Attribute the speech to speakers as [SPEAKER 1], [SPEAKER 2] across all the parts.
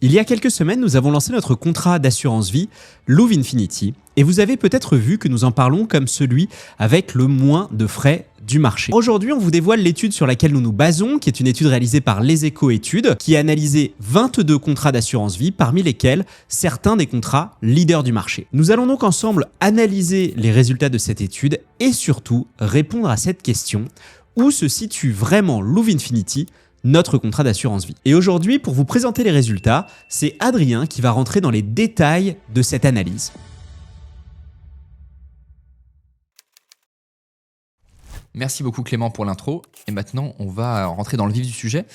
[SPEAKER 1] Il y a quelques semaines, nous avons lancé notre contrat d'assurance vie, Louv'Infinity Infinity, et vous avez peut-être vu que nous en parlons comme celui avec le moins de frais du marché. Aujourd'hui, on vous dévoile l'étude sur laquelle nous nous basons, qui est une étude réalisée par Les Échos-Études, qui a analysé 22 contrats d'assurance vie, parmi lesquels certains des contrats leaders du marché. Nous allons donc ensemble analyser les résultats de cette étude et surtout répondre à cette question: où se situe vraiment Louv'Infinity, notre contrat d'assurance vie? Et aujourd'hui, pour vous présenter les résultats, c'est Adrien qui va rentrer dans les détails de cette analyse.
[SPEAKER 2] Merci beaucoup Clément pour l'intro. Et maintenant, on va rentrer dans le vif du sujet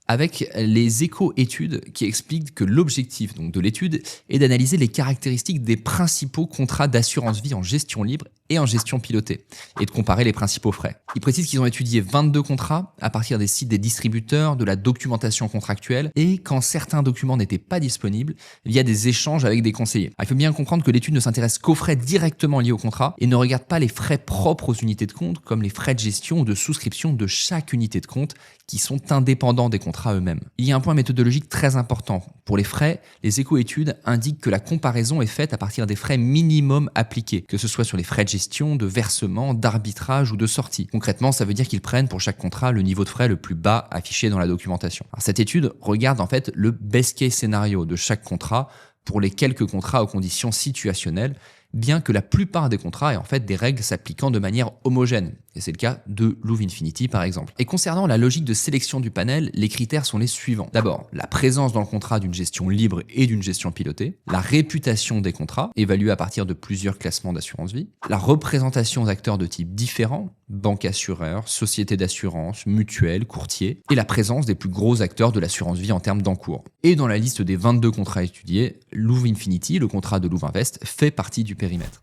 [SPEAKER 2] avec les Échos-Études qui expliquent que l'objectif de l'étude est d'analyser les caractéristiques des principaux contrats d'assurance vie en gestion libre et en gestion pilotée, et de comparer les principaux frais. Ils précisent qu'ils ont étudié 22 contrats à partir des sites des distributeurs, de la documentation contractuelle, et quand certains documents n'étaient pas disponibles, via des échanges avec des conseillers. Alors, il faut bien comprendre que l'étude ne s'intéresse qu'aux frais directement liés au contrat et ne regarde pas les frais propres aux unités de compte, comme les frais de gestion ou de souscription de chaque unité de compte, qui sont indépendants des contrats eux-mêmes. Il y a un point méthodologique très important. Pour les frais, les Échos-Études indiquent que la comparaison est faite à partir des frais minimums appliqués, que ce soit sur les frais de gestion, de versement, d'arbitrage ou de sortie. Concrètement, ça veut dire qu'ils prennent pour chaque contrat le niveau de frais le plus bas affiché dans la documentation. Alors, cette étude regarde en fait le best case scénario de chaque contrat pour les quelques contrats aux conditions situationnelles, bien que la plupart des contrats aient en fait des règles s'appliquant de manière homogène. Et c'est le cas de Louv'Infinity par exemple. Et concernant la logique de sélection du panel, les critères sont les suivants. D'abord, la présence dans le contrat d'une gestion libre et d'une gestion pilotée, la réputation des contrats, évaluée à partir de plusieurs classements d'assurance vie, la représentation d'acteurs de types différents, banque assureur, société d'assurance, mutuelle, courtier, et la présence des plus gros acteurs de l'assurance vie en termes d'encours. Et dans la liste des 22 contrats étudiés, Louv'Infinity, le contrat de Louvinvest, fait partie du périmètre.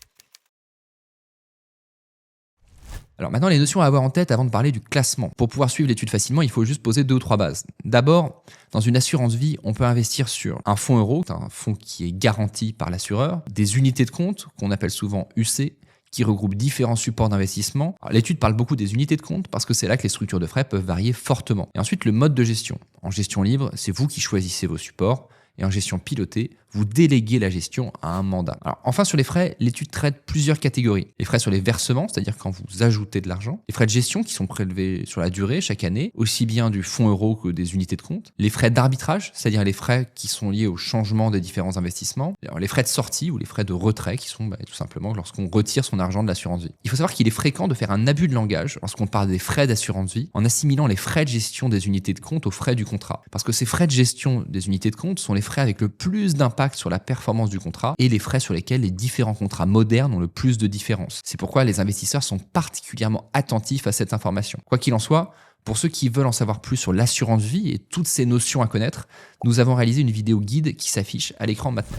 [SPEAKER 2] Alors maintenant, les notions à avoir en tête avant de parler du classement. Pour pouvoir suivre l'étude facilement, il faut juste poser 2 ou 3 bases. D'abord, dans une assurance vie, on peut investir sur un fonds euro, un fonds qui est garanti par l'assureur, des unités de compte, qu'on appelle souvent UC, qui regroupent différents supports d'investissement. L'étude parle beaucoup des unités de compte parce que c'est là que les structures de frais peuvent varier fortement. Et ensuite, le mode de gestion. En gestion libre, c'est vous qui choisissez vos supports. Et en gestion pilotée, vous déléguez la gestion à un mandat. Alors, enfin, sur les frais, l'étude traite plusieurs catégories. Les frais sur les versements, c'est-à-dire quand vous ajoutez de l'argent. Les frais de gestion qui sont prélevés sur la durée, chaque année, aussi bien du fonds euro que des unités de compte. Les frais d'arbitrage, c'est-à-dire les frais qui sont liés au changement des différents investissements. Alors, les frais de sortie ou les frais de retrait qui sont tout simplement lorsqu'on retire son argent de l'assurance vie. Il faut savoir qu'il est fréquent de faire un abus de langage lorsqu'on parle des frais d'assurance vie en assimilant les frais de gestion des unités de compte aux frais du contrat. Parce que ces frais de gestion des unités de compte sont les frais avec le plus d'impact sur la performance du contrat et les frais sur lesquels les différents contrats modernes ont le plus de différences. C'est pourquoi les investisseurs sont particulièrement attentifs à cette information. Quoi qu'il en soit, pour ceux qui veulent en savoir plus sur l'assurance vie et toutes ces notions à connaître, nous avons réalisé une vidéo guide qui s'affiche à l'écran maintenant.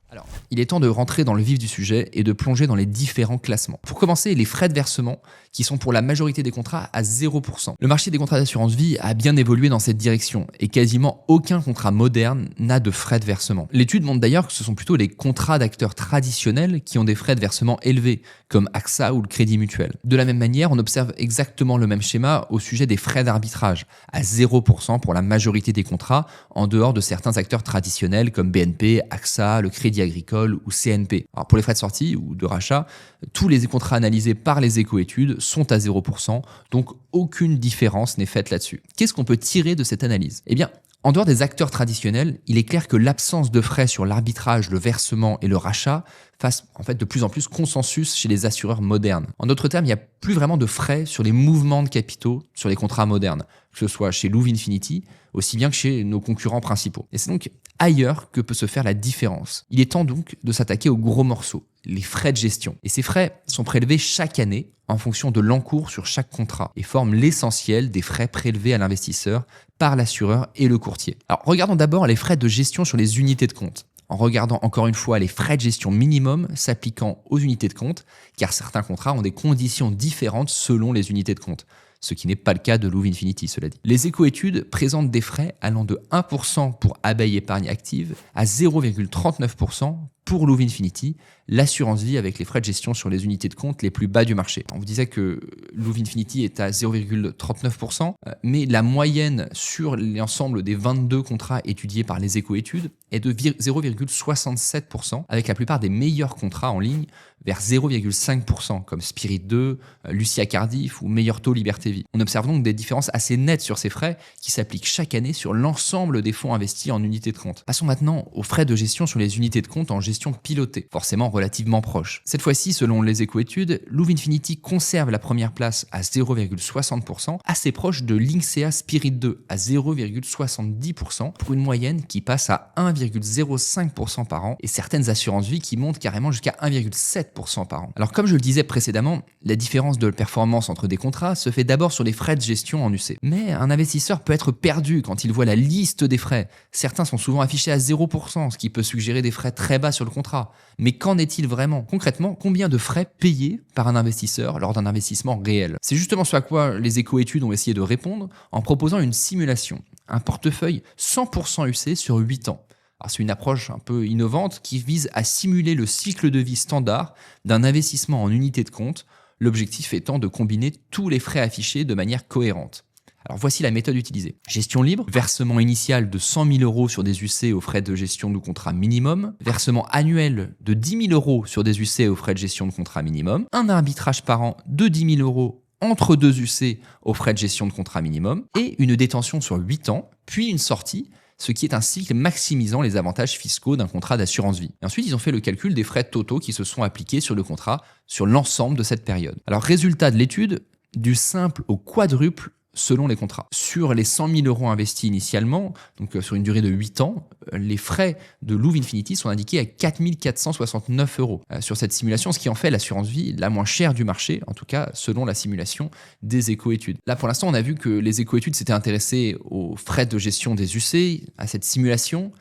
[SPEAKER 2] Alors, il est temps de rentrer dans le vif du sujet et de plonger dans les différents classements. Pour commencer, les frais de versement, qui sont pour la majorité des contrats à 0%. Le marché des contrats d'assurance vie a bien évolué dans cette direction et quasiment aucun contrat moderne n'a de frais de versement. L'étude montre d'ailleurs que ce sont plutôt les contrats d'acteurs traditionnels qui ont des frais de versement élevés, comme AXA ou le Crédit Mutuel. De la même manière, on observe exactement le même schéma au sujet des frais d'arbitrage, à 0% pour la majorité des contrats, en dehors de certains acteurs traditionnels comme BNP, AXA, le Crédit Agricole ou CNP. Alors pour les frais de sortie ou de rachat, tous les contrats analysés par les Échos-Études sont à 0%, donc aucune différence n'est faite là-dessus. Qu'est-ce qu'on peut tirer de cette analyse? Eh bien, en dehors des acteurs traditionnels, il est clair que l'absence de frais sur l'arbitrage, le versement et le rachat fasse en fait de plus en plus consensus chez les assureurs modernes. En d'autres termes, il n'y a plus vraiment de frais sur les mouvements de capitaux sur les contrats modernes, que ce soit chez Louv'Infinity, aussi bien que chez nos concurrents principaux. Et c'est donc ailleurs que peut se faire la différence. Il est temps donc de s'attaquer aux gros morceaux, les frais de gestion. Et ces frais sont prélevés chaque année en fonction de l'encours sur chaque contrat et forment l'essentiel des frais prélevés à l'investisseur par l'assureur et le courtier. Alors regardons d'abord les frais de gestion sur les unités de compte, en regardant encore une fois les frais de gestion minimum s'appliquant aux unités de compte, car certains contrats ont des conditions différentes selon les unités de compte. Ce qui n'est pas le cas de Louv'Infinity, cela dit. Les Échos-Études présentent des frais allant de 1% pour Abeille Épargne Active à 0,39% pour Louv'Infinity, l'assurance vie avec les frais de gestion sur les unités de compte les plus bas du marché. On vous disait que Louv'Infinity est à 0,39%, mais la moyenne sur l'ensemble des 22 contrats étudiés par les éco-études est de 0,67%, avec la plupart des meilleurs contrats en ligne vers 0,5%, comme Spirit 2, Lucia Cardiff ou Meilleur Taux Liberté Vie. On observe donc des différences assez nettes sur ces frais qui s'appliquent chaque année sur l'ensemble des fonds investis en unités de compte. Passons maintenant aux frais de gestion sur les unités de compte en gestion pilotée, forcément relativement proches. Cette fois-ci, selon les éco-études, Louv'Infinity conserve la première place à 0,60%, assez proche de Linksea Spirit 2 à 0,70%, pour une moyenne qui passe à 1,05% par an, et certaines assurances vie qui montent carrément jusqu'à 1,7% par an. Alors comme je le disais précédemment, la différence de performance entre des contrats se fait d'abord sur les frais de gestion en UC. Mais un investisseur peut être perdu quand il voit la liste des frais. Certains sont souvent affichés à 0%, ce qui peut suggérer des frais très bas sur le contrat. Mais qu'en est-il vraiment? Concrètement, combien de frais payés par un investisseur lors d'un investissement réel? C'est justement ce à quoi les éco-études ont essayé de répondre en proposant une simulation, un portefeuille 100% UC sur 8 ans. Alors, c'est une approche un peu innovante qui vise à simuler le cycle de vie standard d'un investissement en unité de compte, l'objectif étant de combiner tous les frais affichés de manière cohérente. Alors voici la méthode utilisée. Gestion libre, versement initial de 100 000 euros sur des UC aux frais de gestion du contrat minimum, versement annuel de 10 000 euros sur des UC aux frais de gestion de contrat minimum, un arbitrage par an de 10 000 euros entre deux UC aux frais de gestion de contrat minimum et une détention sur 8 ans, puis une sortie, ce qui est un cycle maximisant les avantages fiscaux d'un contrat d'assurance vie. Et ensuite, ils ont fait le calcul des frais totaux qui se sont appliqués sur le contrat sur l'ensemble de cette période. Alors, résultat de l'étude, du simple au quadruple selon les contrats. Sur les 100 000 euros investis initialement, donc sur une durée de 8 ans, les frais de Louv'Infinity sont indiqués à 4 469 euros sur cette simulation, ce qui en fait l'assurance vie la moins chère du marché, en tout cas selon la simulation des éco-études. Là, pour l'instant, on a vu que les éco-études s'étaient intéressés aux frais de gestion des UC, à cette simulation,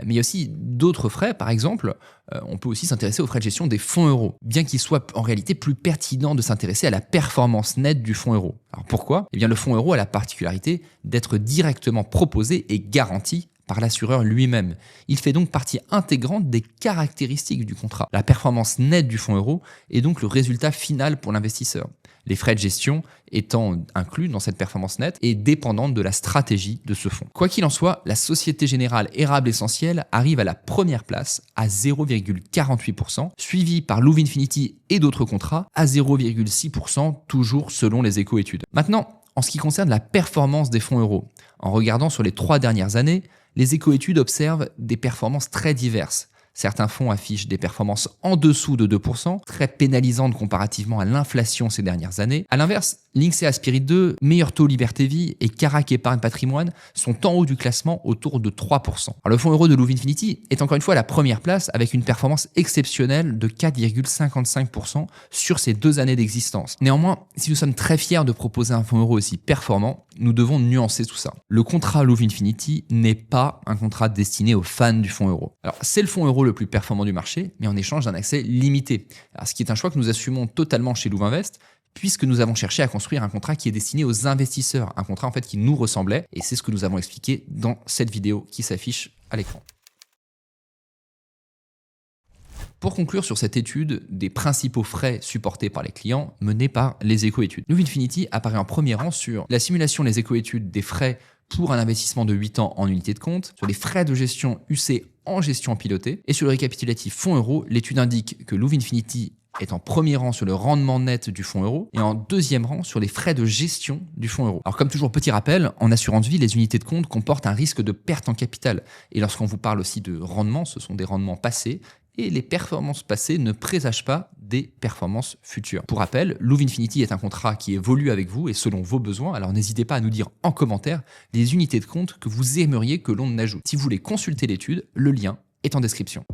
[SPEAKER 2] mais il y a aussi d'autres frais, par exemple, on peut aussi s'intéresser aux frais de gestion des fonds euros, bien qu'il soit en réalité plus pertinent de s'intéresser à la performance nette du fonds euro. Alors pourquoi? Eh bien, le fonds euro a la particularité d'être directement proposé et garanti par l'assureur lui-même. Il fait donc partie intégrante des caractéristiques du contrat. La performance nette du fonds euro est donc le résultat final pour l'investisseur. Les frais de gestion étant inclus dans cette performance nette et dépendante de la stratégie de ce fonds. Quoi qu'il en soit, la Société Générale Érable Essentiel arrive à la première place à 0,48%, suivie par Louv'Infinity et d'autres contrats à 0,6%, toujours selon les éco-études. Maintenant, en ce qui concerne la performance des fonds euros, en regardant sur les 3 dernières années, les éco-études observent des performances très diverses. Certains fonds affichent des performances en dessous de 2%, très pénalisantes comparativement à l'inflation ces dernières années. A l'inverse, Linksea Spirit 2, Meilleur Taux Liberté Vie et Carac Épargne Patrimoine sont en haut du classement autour de 3%. Alors, le fonds euro de Louv'Infinity est encore une fois à la première place avec une performance exceptionnelle de 4,55% sur ces 2 années d'existence. Néanmoins, si nous sommes très fiers de proposer un fonds euro aussi performant, nous devons nuancer tout ça. Le contrat Louv'Infinity n'est pas un contrat destiné aux fans du fonds euro. Alors, c'est le fonds euro le plus performant du marché, mais en échange d'un accès limité. Alors, ce qui est un choix que nous assumons totalement chez Louvinvest, puisque nous avons cherché à construire un contrat qui est destiné aux investisseurs, un contrat en fait qui nous ressemblait, et c'est ce que nous avons expliqué dans cette vidéo qui s'affiche à l'écran. Pour conclure sur cette étude des principaux frais supportés par les clients menée par les éco-études, Louv'Infinity apparaît en premier rang sur la simulation des éco-études des frais pour un investissement de 8 ans en unité de compte, sur les frais de gestion UC en gestion pilotée, et sur le récapitulatif fonds euro, l'étude indique que Louv'Infinity est en premier rang sur le rendement net du fonds euro et en deuxième rang sur les frais de gestion du fonds euro. Alors comme toujours, petit rappel, en assurance vie, les unités de compte comportent un risque de perte en capital. Et lorsqu'on vous parle aussi de rendement, ce sont des rendements passés et les performances passées ne présagent pas des performances futures. Pour rappel, Louv'Infinity est un contrat qui évolue avec vous et selon vos besoins, alors n'hésitez pas à nous dire en commentaire les unités de compte que vous aimeriez que l'on ajoute. Si vous voulez consulter l'étude, le lien est en description.